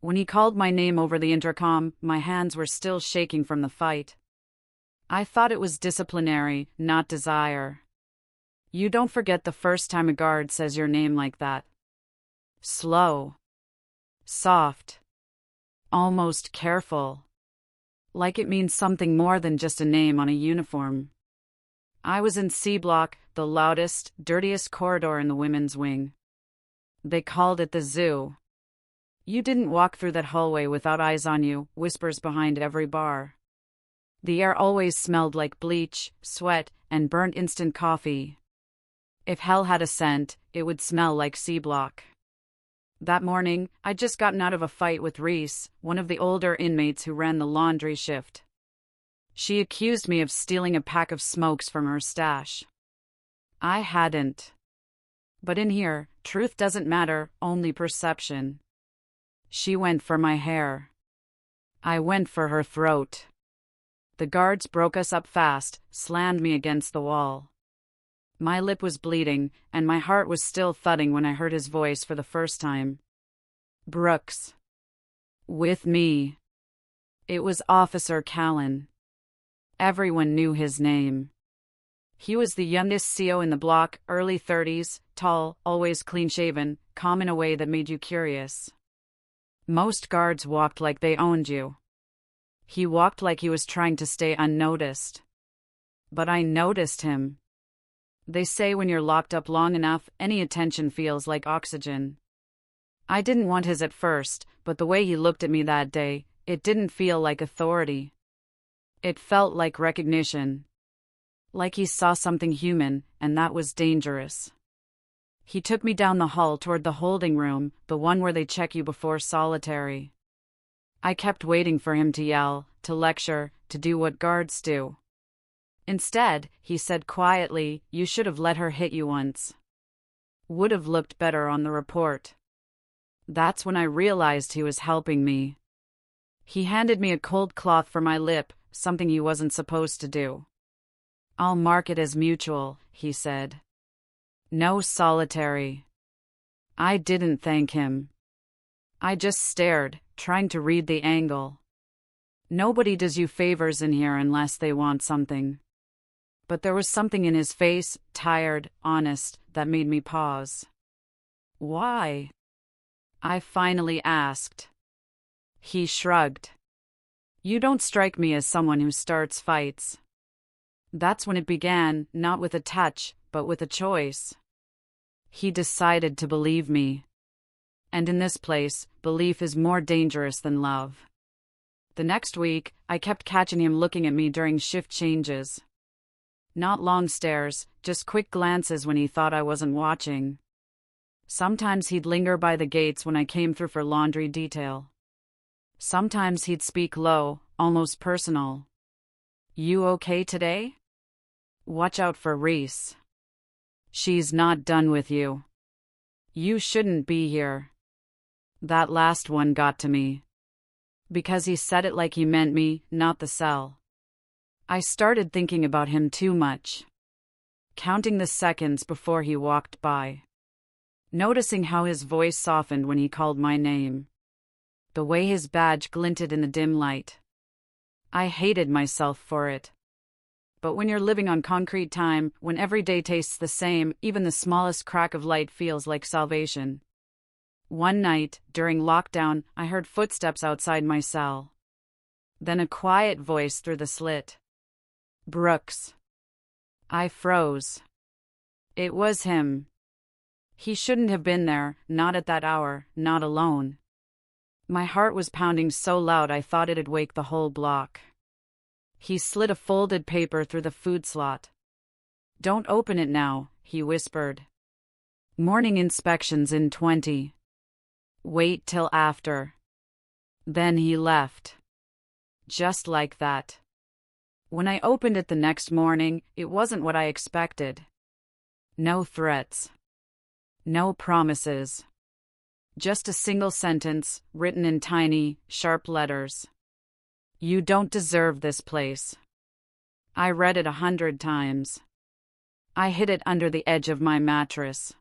When he called my name over the intercom, my hands were still shaking from the fight. I thought it was disciplinary, not desire. You don't forget the first time a guard says your name like that. Slow. Soft. Almost careful. Like it means something more than just a name on a uniform. I was in C block, the loudest, dirtiest corridor in the women's wing. They called it the zoo. You didn't walk through that hallway without eyes on you, whispers behind every bar. The air always smelled like bleach, sweat, and burnt instant coffee. If hell had a scent, it would smell like C block. That morning, I'd just gotten out of a fight with Reese, one of the older inmates who ran the laundry shift. She accused me of stealing a pack of smokes from her stash. I hadn't. But in here, truth doesn't matter, only perception. She went for my hair. I went for her throat. The guards broke us up fast, slammed me against the wall. My lip was bleeding, and my heart was still thudding when I heard his voice for the first time. Brooks. With me. It was Officer Callan. Everyone knew his name. He was the youngest CO in the block, early 30s, tall, always clean-shaven, calm in a way that made you curious. Most guards walked like they owned you. He walked like he was trying to stay unnoticed. But I noticed him. They say when you're locked up long enough, any attention feels like oxygen. I didn't want his at first, but the way he looked at me that day, it didn't feel like authority. It felt like recognition. Like he saw something human, and that was dangerous. He took me down the hall toward the holding room, the one where they check you before solitary. I kept waiting for him to yell, to lecture, to do what guards do. Instead, he said quietly, "You should have let her hit you once. Would have looked better on the report." That's when I realized he was helping me. He handed me a cold cloth for my lip, something he wasn't supposed to do. "I'll mark it as mutual," he said. "No solitary." I didn't thank him. I just stared, trying to read the angle. Nobody does you favors in here unless they want something. But there was something in his face, tired, honest, that made me pause. "Why?" I finally asked. He shrugged. "You don't strike me as someone who starts fights." That's when it began, not with a touch, but with a choice. He decided to believe me. And in this place, belief is more dangerous than love. The next week, I kept catching him looking at me during shift changes. Not long stares, just quick glances when he thought I wasn't watching. Sometimes he'd linger by the gates when I came through for laundry detail. Sometimes he'd speak low, almost personal. "You okay today? Watch out for Reese. She's not done with you. You shouldn't be here." That last one got to me. Because he said it like he meant me, not the cell. I started thinking about him too much. Counting the seconds before he walked by. Noticing how his voice softened when he called my name. The way his badge glinted in the dim light. I hated myself for it. But when you're living on concrete time, when every day tastes the same, even the smallest crack of light feels like salvation. One night, during lockdown, I heard footsteps outside my cell. Then a quiet voice through the slit. "Brooks." I froze. It was him. He shouldn't have been there, not at that hour, not alone. My heart was pounding so loud I thought it'd wake the whole block. He slid a folded paper through the food slot. "Don't open it now," he whispered. "Morning inspections in 20. Wait till after." Then he left. Just like that. When I opened it the next morning, it wasn't what I expected. No threats. No promises. Just a single sentence, written in tiny, sharp letters. "You don't deserve this place." I read it 100 times. I hid it under the edge of my mattress.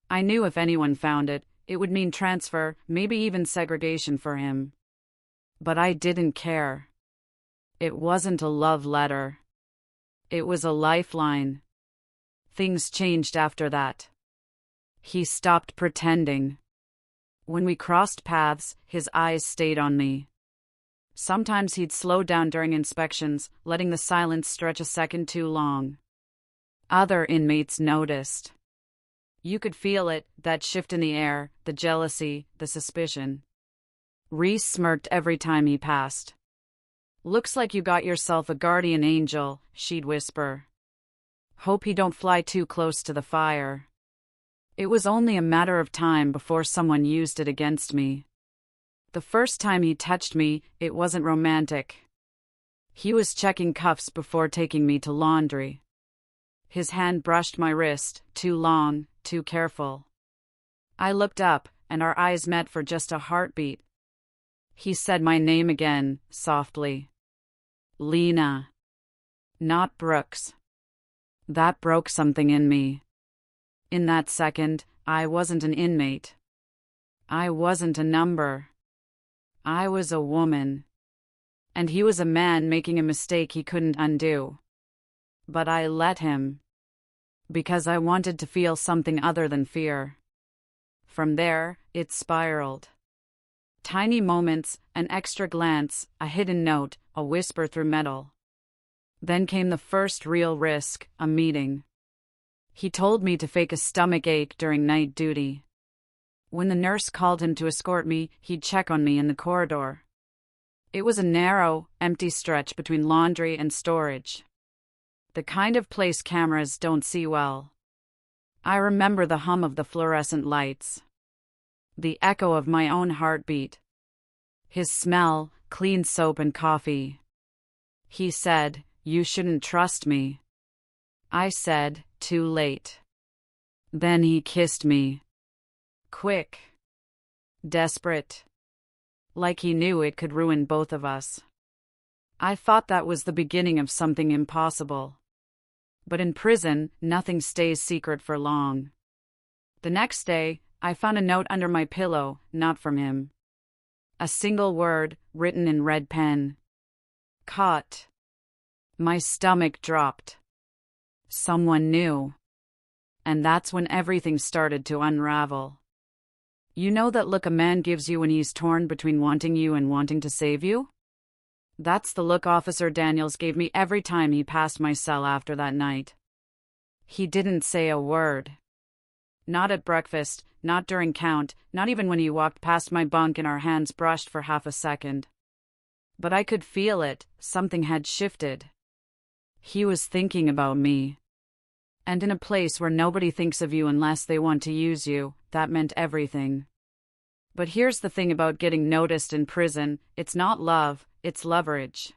I knew if anyone found it, It would mean transfer, maybe even segregation for him. But I didn't care. It wasn't a love letter. It was a lifeline. Things changed after that. He stopped pretending. When we crossed paths, his eyes stayed on me. Sometimes he'd slow down during inspections, letting the silence stretch a second too long. Other inmates noticed. You could feel it, that shift in the air, the jealousy, the suspicion. Reese smirked every time he passed. "Looks like you got yourself a guardian angel," she'd whisper. "Hope he don't fly too close to the fire." It was only a matter of time before someone used it against me. The first time he touched me, it wasn't romantic. He was checking cuffs before taking me to laundry. His hand brushed my wrist, too long, too careful. I looked up, and our eyes met for just a heartbeat. He said my name again, softly. Lena. Not Brooks. That broke something in me. In that second, I wasn't an inmate. I wasn't a number. I was a woman. And he was a man making a mistake he couldn't undo. But I let him. Because I wanted to feel something other than fear. From there, it spiraled. Tiny moments, an extra glance, a hidden note, a whisper through metal. Then came the first real risk, a meeting. He told me to fake a stomach ache during night duty. When the nurse called him to escort me, he'd check on me in the corridor. It was a narrow, empty stretch between laundry and storage. The kind of place cameras don't see well. I remember the hum of the fluorescent lights. The echo of my own heartbeat. His smell, clean soap and coffee. He said, "You shouldn't trust me." I said, "Too late." Then he kissed me. Quick. Desperate. Like he knew it could ruin both of us. I thought that was the beginning of something impossible. But in prison, nothing stays secret for long. The next day, I found a note under my pillow, not from him. A single word, written in red pen. Caught. My stomach dropped. Someone knew. And that's when everything started to unravel. You know that look a man gives you when he's torn between wanting you and wanting to save you? That's the look Officer Daniels gave me every time he passed my cell after that night. He didn't say a word. Not at breakfast, not during count, not even when he walked past my bunk and our hands brushed for half a second. But I could feel it, something had shifted. He was thinking about me. And in a place where nobody thinks of you unless they want to use you, that meant everything. But here's the thing about getting noticed in prison, it's not love, it's leverage.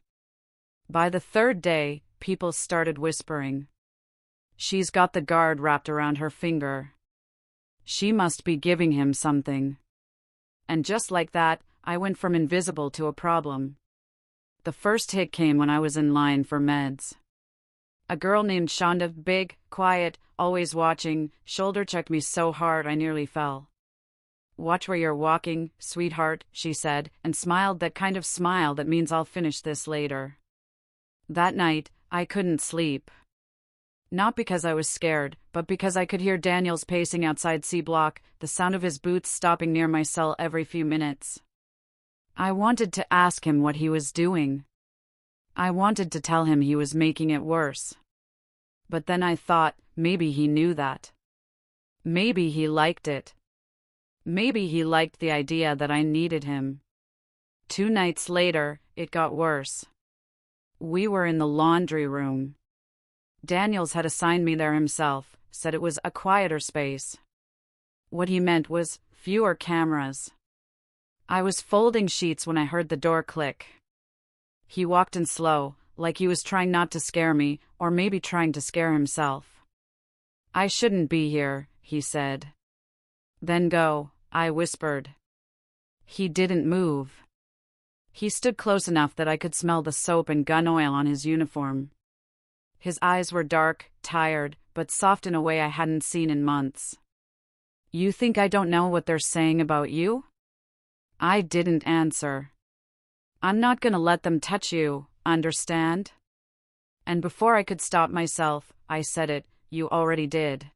By the third day, people started whispering. She's got the guard wrapped around her finger. She must be giving him something. And just like that, I went from invisible to a problem. The first hit came when I was in line for meds. A girl named Shonda, big, quiet, always watching, shoulder-checked me so hard I nearly fell. "Watch where you're walking, sweetheart," she said, and smiled that kind of smile that means I'll finish this later. That night, I couldn't sleep. Not because I was scared, but because I could hear Daniels pacing outside C Block, the sound of his boots stopping near my cell every few minutes. I wanted to ask him what he was doing. I wanted to tell him he was making it worse. But then I thought, maybe he knew that. Maybe he liked it. Maybe he liked the idea that I needed him. 2 nights later, it got worse. We were in the laundry room. Daniels had assigned me there himself, said it was a quieter space. What he meant was fewer cameras. I was folding sheets when I heard the door click. He walked in slow, like he was trying not to scare me, or maybe trying to scare himself. "I shouldn't be here," he said. "Then go," I whispered. He didn't move. He stood close enough that I could smell the soap and gun oil on his uniform. His eyes were dark, tired, but soft in a way I hadn't seen in months. You think I don't know what they're saying about you? I didn't answer. I'm not gonna let them touch you, understand? And before I could stop myself, I said it, you already did.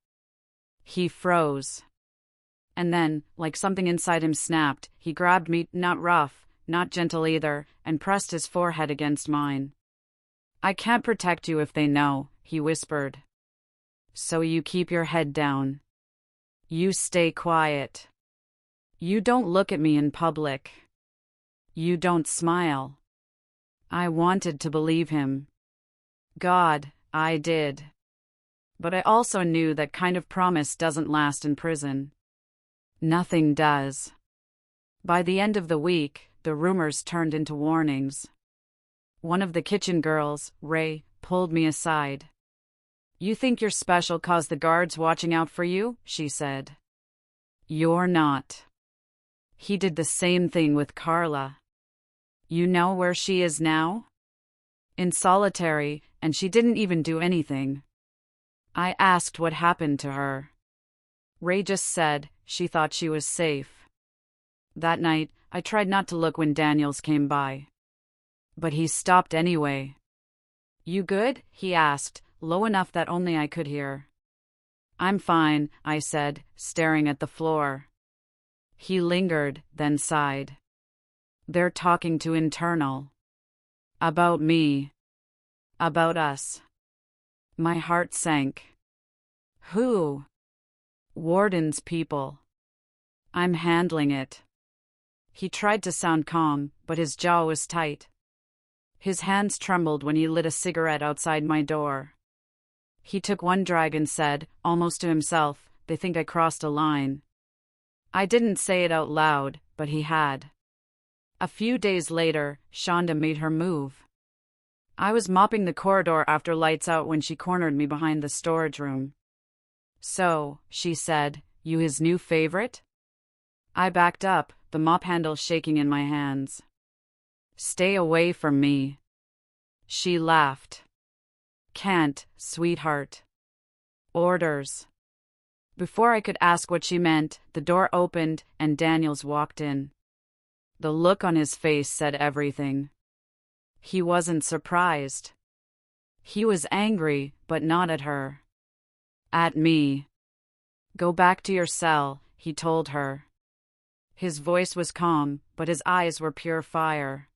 He froze. And then, like something inside him snapped, he grabbed me, not rough, not gentle either, and pressed his forehead against mine. I can't protect you if they know, he whispered. So you keep your head down. You stay quiet. You don't look at me in public. You don't smile. I wanted to believe him. God, I did. But I also knew that kind of promise doesn't last in prison. Nothing does. By the end of the week, the rumors turned into warnings. One of the kitchen girls, Ray, pulled me aside. You think you're special 'cause the guard's watching out for you? She said. You're not. He did the same thing with Carla. You know where she is now? In solitary, and she didn't even do anything. I asked what happened to her. Ray just said she thought she was safe. That night, I tried not to look when Daniels came by. But he stopped anyway. You good? He asked, low enough that only I could hear. I'm fine, I said, staring at the floor. He lingered, then sighed. They're talking to internal. About me. About us. My heart sank. Who? Warden's people. I'm handling it. He tried to sound calm, but his jaw was tight. His hands trembled when he lit a cigarette outside my door. He took one drag and said, almost to himself, they think I crossed a line. I didn't say it out loud, but he had. A few days later, Shonda made her move. I was mopping the corridor after lights out when she cornered me behind the storage room. So, she said, you his new favorite? I backed up, the mop handle shaking in my hands. Stay away from me. She laughed. Can't, sweetheart. Orders. Before I could ask what she meant, the door opened and Daniels walked in. The look on his face said everything. He wasn't surprised. He was angry, but not at her. At me. Go back to your cell, he told her. His voice was calm, but his eyes were pure fire.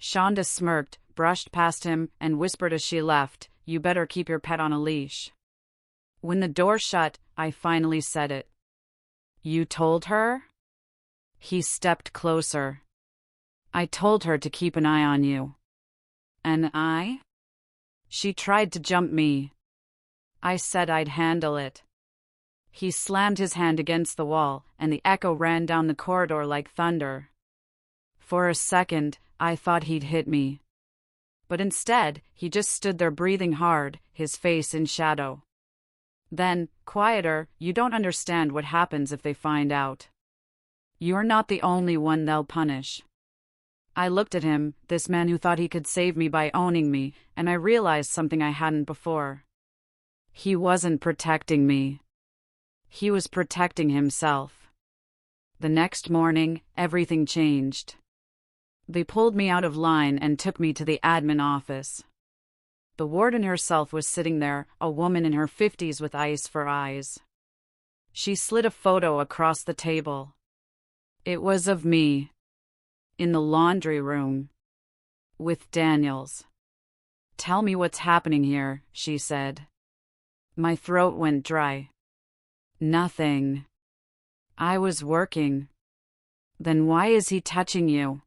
Shonda smirked, brushed past him, and whispered as she left, you better keep your pet on a leash. When the door shut, I finally said it. You told her? He stepped closer. I told her to keep an eye on you. And I? She tried to jump me. I said I'd handle it. He slammed his hand against the wall, and the echo ran down the corridor like thunder. For a second, I thought he'd hit me. But instead, he just stood there breathing hard, his face in shadow. Then, quieter, you don't understand what happens if they find out. You're not the only one they'll punish. I looked at him, this man who thought he could save me by owning me, and I realized something I hadn't before. He wasn't protecting me. He was protecting himself. The next morning, everything changed. They pulled me out of line and took me to the admin office. The warden herself was sitting there, a woman in her 50s with ice for eyes. She slid a photo across the table. It was of me. In the laundry room. With Daniels. Tell me what's happening here, she said. My throat went dry. Nothing. I was working. Then why is he touching you?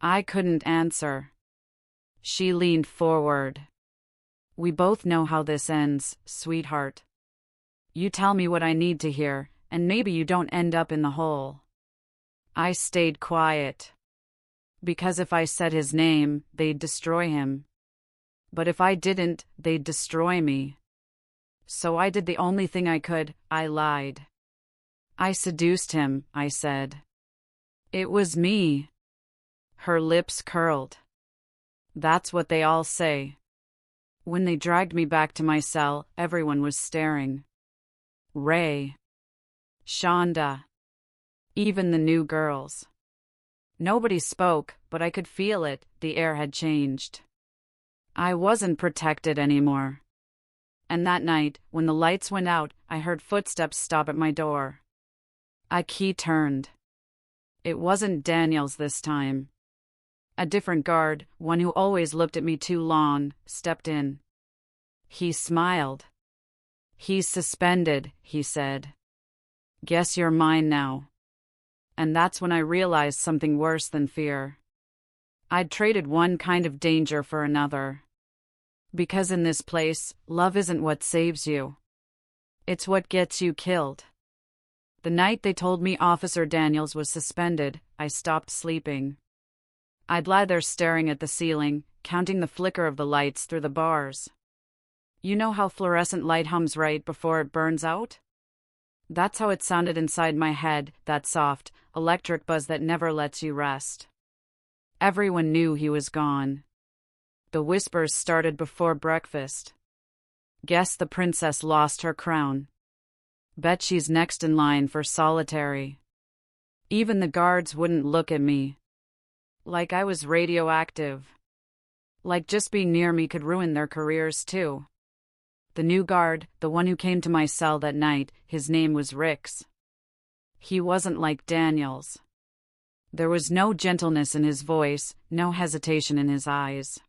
I couldn't answer. She leaned forward. We both know how this ends, sweetheart. You tell me what I need to hear, and maybe you don't end up in the hole. I stayed quiet. Because if I said his name, they'd destroy him. But if I didn't, they'd destroy me. So I did the only thing I could, I lied. I seduced him, I said. It was me. Her lips curled. That's what they all say. When they dragged me back to my cell, everyone was staring. Ray. Shonda. Even the new girls. Nobody spoke, but I could feel it, the air had changed. I wasn't protected anymore. And that night, when the lights went out, I heard footsteps stop at my door. A key turned. It wasn't Daniel's this time. A different guard, one who always looked at me too long, stepped in. He smiled. "He's suspended," he said. "Guess you're mine now." And that's when I realized something worse than fear. I'd traded one kind of danger for another. Because in this place, love isn't what saves you. It's what gets you killed. The night they told me Officer Daniels was suspended, I stopped sleeping. I'd lie there staring at the ceiling, counting the flicker of the lights through the bars. You know how fluorescent light hums right before it burns out? That's how it sounded inside my head, that soft, electric buzz that never lets you rest. Everyone knew he was gone. The whispers started before breakfast. Guess the princess lost her crown. Bet she's next in line for solitary. Even the guards wouldn't look at me. Like I was radioactive. Like just being near me could ruin their careers too. The new guard, the one who came to my cell that night, his name was Rix. He wasn't like Daniel's. There was no gentleness in his voice, no hesitation in his eyes.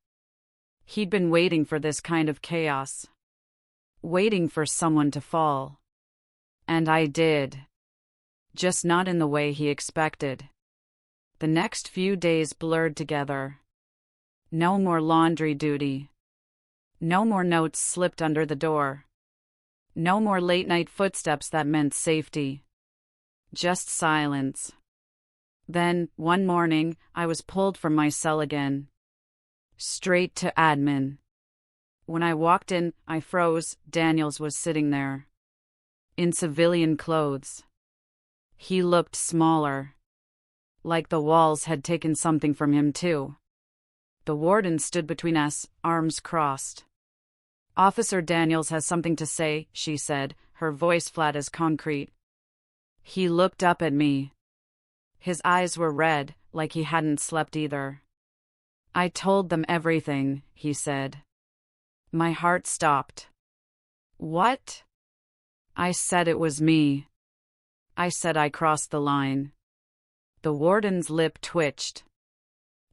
He'd been waiting for this kind of chaos. Waiting for someone to fall. And I did. Just not in the way he expected. The next few days blurred together. No more laundry duty. No more notes slipped under the door. No more late-night footsteps that meant safety. Just silence. Then, one morning, I was pulled from my cell again. Straight to admin. When I walked in, I froze. Daniels was sitting there. In civilian clothes. He looked smaller. Like the walls had taken something from him too. The warden stood between us, arms crossed. "Officer Daniels has something to say," she said, her voice flat as concrete. He looked up at me. His eyes were red, like he hadn't slept either. "I told them everything," he said. My heart stopped. "What?" I said it was me. I said I crossed the line. The warden's lip twitched.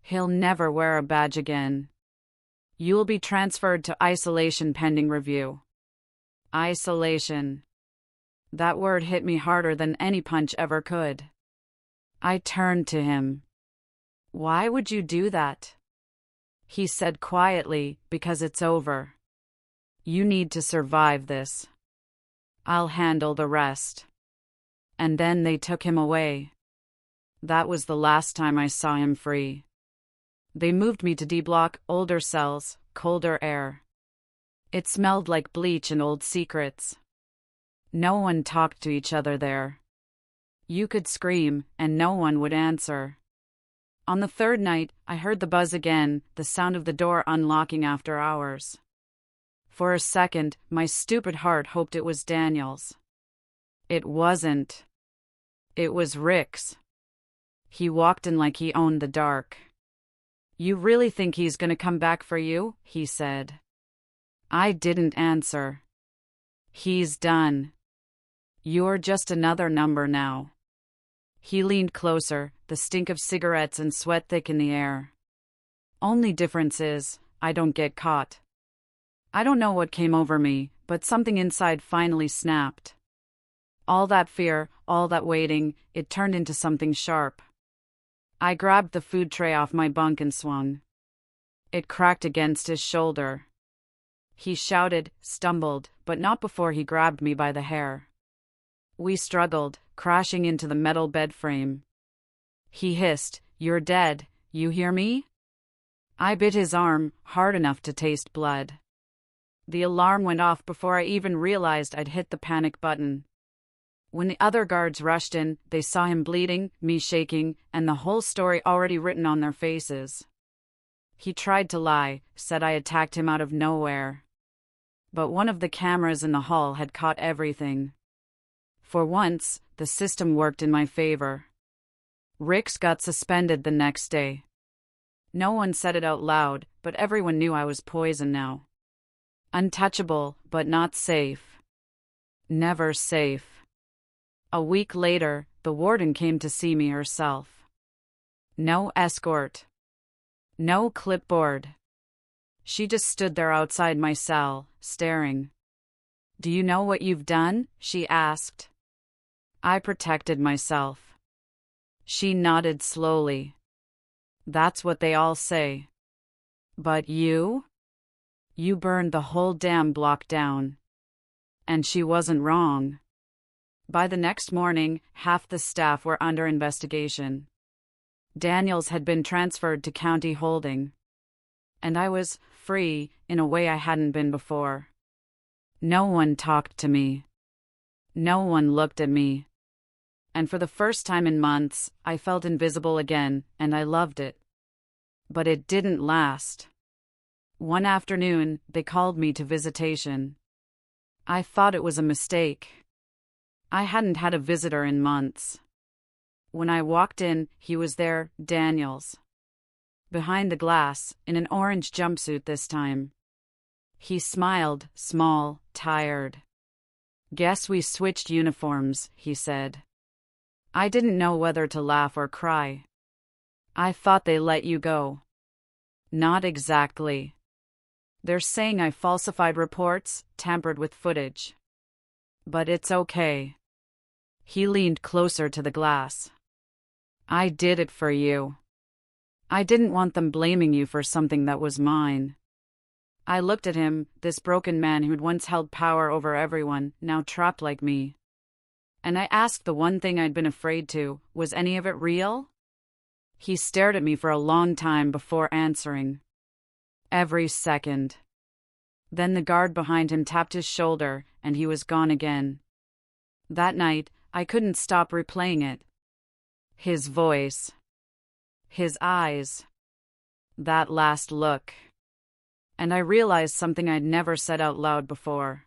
"He'll never wear a badge again. You'll be transferred to isolation pending review." Isolation. That word hit me harder than any punch ever could. I turned to him. "Why would you do that?" He said quietly, "Because it's over. You need to survive this. I'll handle the rest." And then they took him away. That was the last time I saw him free. They moved me to D block, older cells, colder air. It smelled like bleach and old secrets. No one talked to each other there. You could scream, and no one would answer. On the third night, I heard the buzz again, the sound of the door unlocking after hours. For a second, my stupid heart hoped it was Daniel's. It wasn't. It was Rick's. He walked in like he owned the dark. "You really think he's gonna come back for you?" he said. I didn't answer. "He's done. You're just another number now." He leaned closer, the stink of cigarettes and sweat thick in the air. "Only difference is, I don't get caught." I don't know what came over me, but something inside finally snapped. All that fear, all that waiting, it turned into something sharp. I grabbed the food tray off my bunk and swung. It cracked against his shoulder. He shouted, stumbled, but not before he grabbed me by the hair. We struggled, crashing into the metal bed frame. He hissed, "You're dead, you hear me?" I bit his arm, hard enough to taste blood. The alarm went off before I even realized I'd hit the panic button. When the other guards rushed in, they saw him bleeding, me shaking, and the whole story already written on their faces. He tried to lie, said I attacked him out of nowhere. But one of the cameras in the hall had caught everything. For once, the system worked in my favor. Rix got suspended the next day. No one said it out loud, but everyone knew I was poison now. Untouchable, but not safe. Never safe. A week later, the warden came to see me herself. No escort. No clipboard. She just stood there outside my cell, staring. "Do you know what you've done?" she asked. I protected myself. She nodded slowly. "That's what they all say." "But you? You burned the whole damn block down." And she wasn't wrong. By the next morning, half the staff were under investigation. Daniels had been transferred to county holding. And I was free in a way I hadn't been before. No one talked to me. No one looked at me. And for the first time in months, I felt invisible again, and I loved it. But it didn't last. One afternoon, they called me to visitation. I thought it was a mistake. I hadn't had a visitor in months. When I walked in, he was there, Daniels. Behind the glass, in an orange jumpsuit this time. He smiled, small, tired. "Guess we switched uniforms," he said. I didn't know whether to laugh or cry. "I thought they let you go." "Not exactly. They're saying I falsified reports, tampered with footage. But it's okay." He leaned closer to the glass. "I did it for you. I didn't want them blaming you for something that was mine." I looked at him, this broken man who'd once held power over everyone, now trapped like me. And I asked the one thing I'd been afraid to, was any of it real? He stared at me for a long time before answering. Every second. Then the guard behind him tapped his shoulder, and he was gone again. That night, I couldn't stop replaying it. His voice. His eyes. That last look. And I realized something I'd never said out loud before.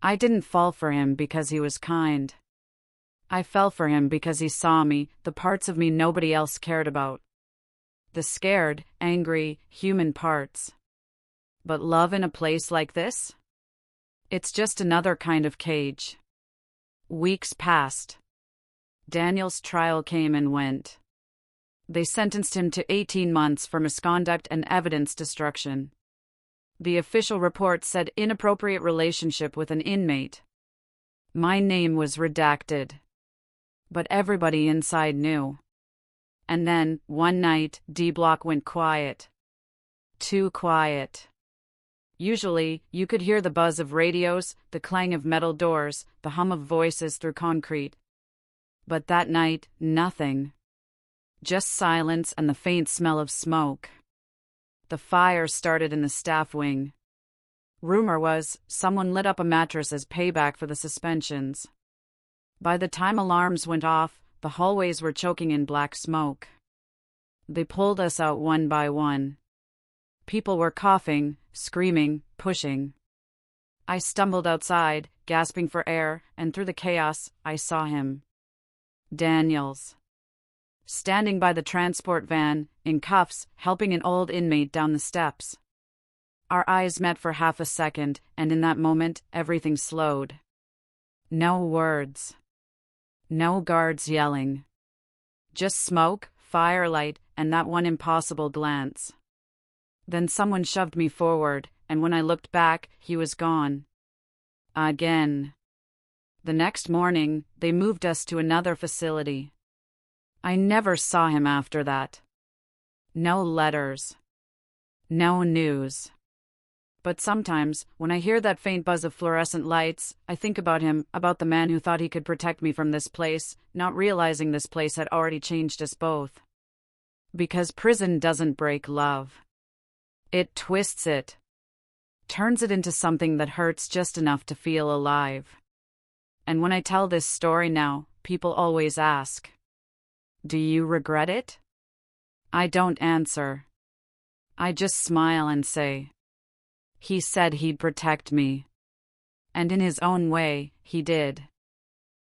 I didn't fall for him because he was kind. I fell for him because he saw me, the parts of me nobody else cared about. The scared, angry, human parts. But love in a place like this? It's just another kind of cage. Weeks passed. Daniel's trial came and went. They sentenced him to 18 months for misconduct and evidence destruction. The official report said inappropriate relationship with an inmate. My name was redacted. But everybody inside knew. And then, one night, D-Block went quiet. Too quiet. Usually, you could hear the buzz of radios, the clang of metal doors, the hum of voices through concrete. But that night, nothing. Just silence and the faint smell of smoke. The fire started in the staff wing. Rumor was, someone lit up a mattress as payback for the suspensions. By the time alarms went off, the hallways were choking in black smoke. They pulled us out one by one. People were coughing, screaming, pushing. I stumbled outside, gasping for air, and through the chaos, I saw him. Daniels. Standing by the transport van, in cuffs, helping an old inmate down the steps. Our eyes met for half a second, and in that moment, everything slowed. No words. No guards yelling. Just smoke, firelight, and that one impossible glance. Then someone shoved me forward, and when I looked back, he was gone. Again. The next morning, they moved us to another facility. I never saw him after that. No letters. No news. But sometimes, when I hear that faint buzz of fluorescent lights, I think about him, about the man who thought he could protect me from this place, not realizing this place had already changed us both. Because prison doesn't break love. It twists it. Turns it into something that hurts just enough to feel alive. And when I tell this story now, people always ask, "Do you regret it?" I don't answer. I just smile and say, "He said he'd protect me." And in his own way, he did.